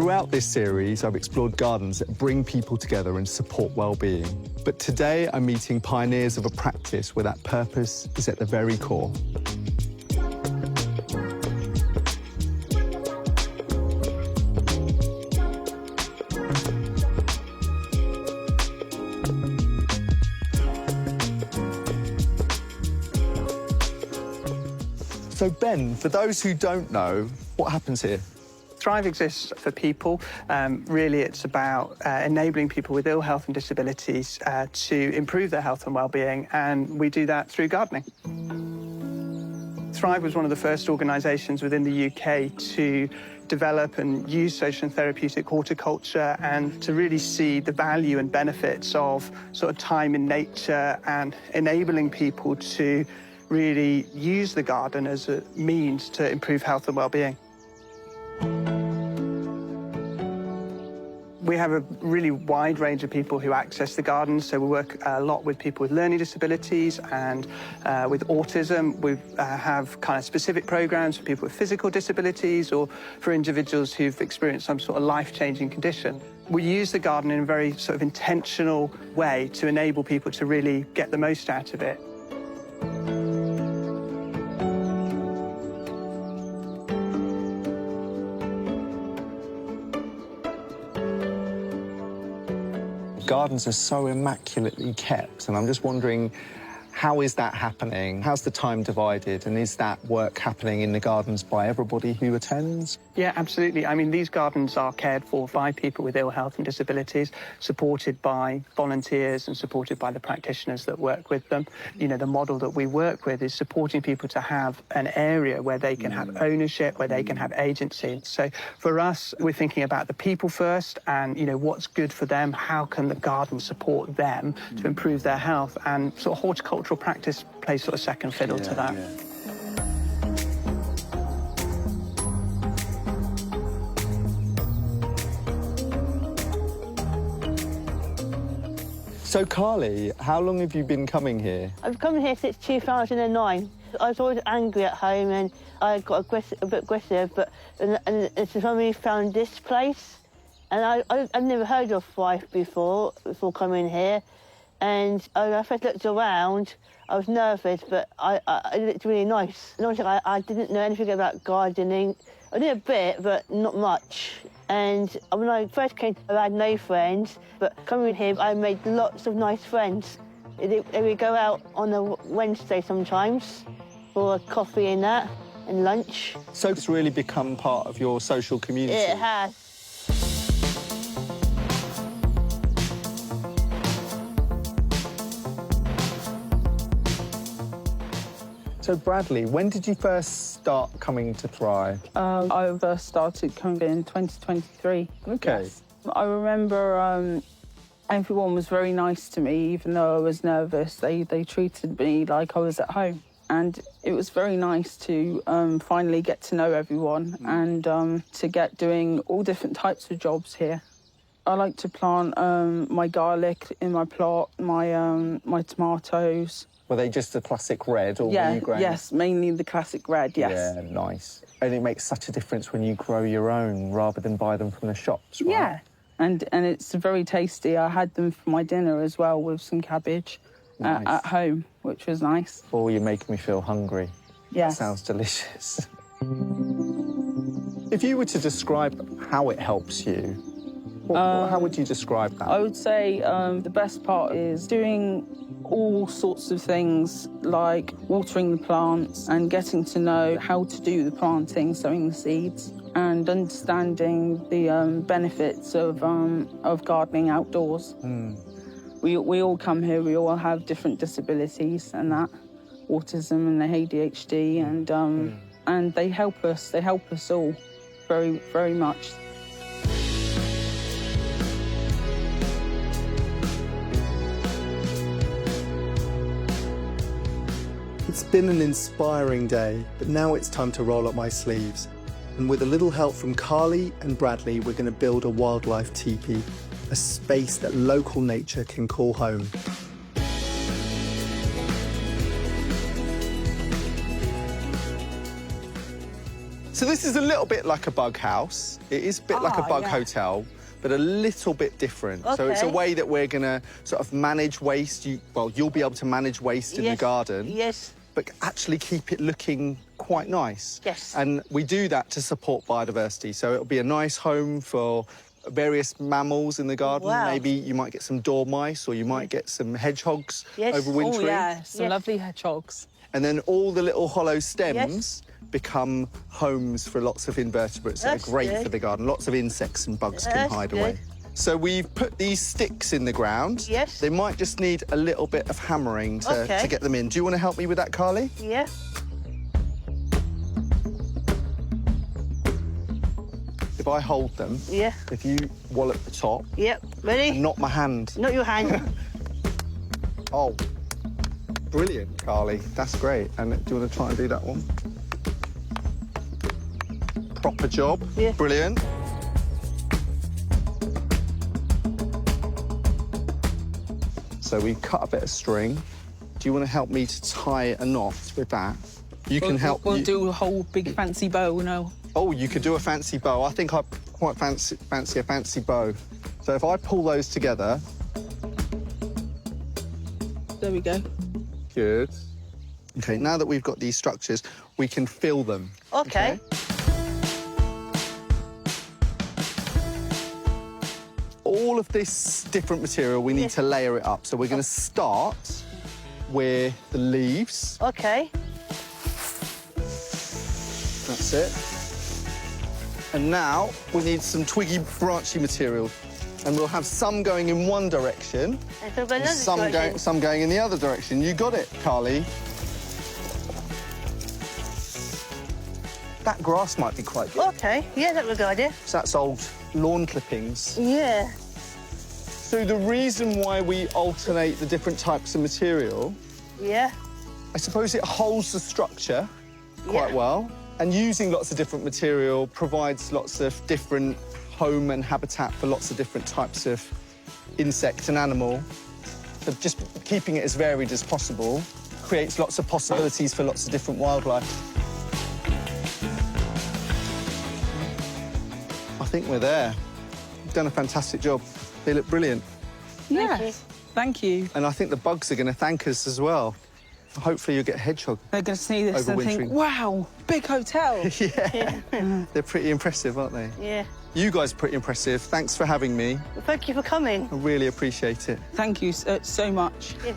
Throughout this series, I've explored gardens that bring people together and support well-being. But today, I'm meeting pioneers of a practice where that purpose is at the very core. So, Ben, for those who don't know, what happens here? Thrive exists for people. Really, it's about enabling people with ill health and disabilities to improve their health and well-being, and we do that through gardening. Thrive was one of the first organisations within the UK to develop and use social and therapeutic horticulture and to really see the value and benefits of sort of time in nature and enabling people to really use the garden as a means to improve health and well-being. We have a really wide range of people who access the garden, so we work a lot with people with learning disabilities and with autism. We have kind of specific programs for people with physical disabilities or for individuals who've experienced some sort of life-changing condition. We use the garden in a very sort of intentional way to enable people to really get the most out of it. Gardens are so immaculately kept, and I'm just wondering, how is that happening? How's the time divided, and is that work happening in the gardens by everybody who attends? Yeah, absolutely. I mean, these gardens are cared for by people with ill health and disabilities, supported by volunteers and supported by the practitioners that work with them. You know, the model that we work with is supporting people to have an area where they can have ownership, where they can have agency. So for us, we're thinking about the people first and, you know, what's good for them, how can the garden support them to improve their health, and sort of horticultural practice plays sort of second fiddle to that. Yeah. So, Carly, how long have you been coming here? I've come here since 2009. I was always angry at home and I got a bit aggressive, but and it's when we found this place. And I've never heard of Thrive before coming here. And I first looked around, I was nervous, but it looked really nice. And obviously, I didn't know anything about gardening. I did a bit, but not much. And when I first came, I had no friends, but coming here, I made lots of nice friends. We go out on a Wednesday sometimes for a coffee and that, and lunch. So it's really become part of your social community? It has. So, Bradley, when did you first start coming to Thrive? I first started coming in 2023. OK. Yes. I remember everyone was very nice to me, even though I was nervous. They treated me like I was at home. And it was very nice to finally get to know everyone and to get doing all different types of jobs here. I like to plant my garlic in my plot, my tomatoes. Were they just a classic red, or were you growing? Yes, mainly the classic red, yes. Yeah, nice. And it makes such a difference when you grow your own rather than buy them from the shops, right? Yeah, and it's very tasty. I had them for my dinner as well with some cabbage at home, which was nice. Oh, you're making me feel hungry. Yes. Sounds delicious. If you were to describe how it helps you, how would you describe that? I would say the best part is doing all sorts of things like watering the plants and getting to know how to do the planting, sowing the seeds, and understanding the benefits of gardening outdoors. We all come here, we all have different disabilities and that, autism and the ADHD, and they help us all very, very much. It's been an inspiring day, but now it's time to roll up my sleeves. And with a little help from Carly and Bradley, we're going to build a wildlife teepee, a space that local nature can call home. So this is a little bit like a bug house. It is a bit like a bug hotel, but a little bit different. So it's a way that we're going to sort of manage waste. You'll be able to manage waste in the garden. Yes. But actually keep it looking quite nice. Yes. And we do that to support biodiversity. So it'll be a nice home for various mammals in the garden. Wow. Maybe you might get some dormice or you might get some hedgehogs overwintering. Oh, yeah, some lovely hedgehogs. And then all the little hollow stems become homes for lots of invertebrates that are great for the garden. Lots of insects and bugs can hide away. So we've put these sticks in the ground. Yes. They might just need a little bit of hammering to get them in. Do you want to help me with that, Carly? Yeah. If I hold them, if you wallop the top, Ready? and not my hand. Not your hand. Oh, brilliant, Carly. That's great. And do you want to try and do that one? Proper job. Yeah. Brilliant. So we've cut a bit of string. Do you want to help me to tie a knot with that? You can help. We'll do a whole big fancy bow, no? Oh, you could do a fancy bow. I think I quite fancy a fancy bow. So if I pull those together. There we go. Good. OK, now that we've got these structures, we can fill them. Okay. All of this different material, we need to layer it up. So we're going to start with the leaves. Okay. That's it. And now we need some twiggy, branchy material. And we'll have some going in one direction, And some going in the other direction. You got it, Carly. That grass might be quite good. Okay, yeah, that was a good idea. So that's old lawn clippings. Yeah. So the reason why we alternate the different types of material, Yeah. I suppose it holds the structure quite well. And using lots of different material provides lots of different home and habitat for lots of different types of insect and animal. So just keeping it as varied as possible creates lots of possibilities for lots of different wildlife. I think we're there. You've done a fantastic job. They look brilliant. Yes. Thank you. And I think the bugs are going to thank us as well. Hopefully you'll get a hedgehog. They're going to see this and think, wow, big hotel. Yeah. They're pretty impressive, aren't they? Yeah. You guys are pretty impressive. Thanks for having me. Well, thank you for coming. I really appreciate it. Thank you so much. Yeah.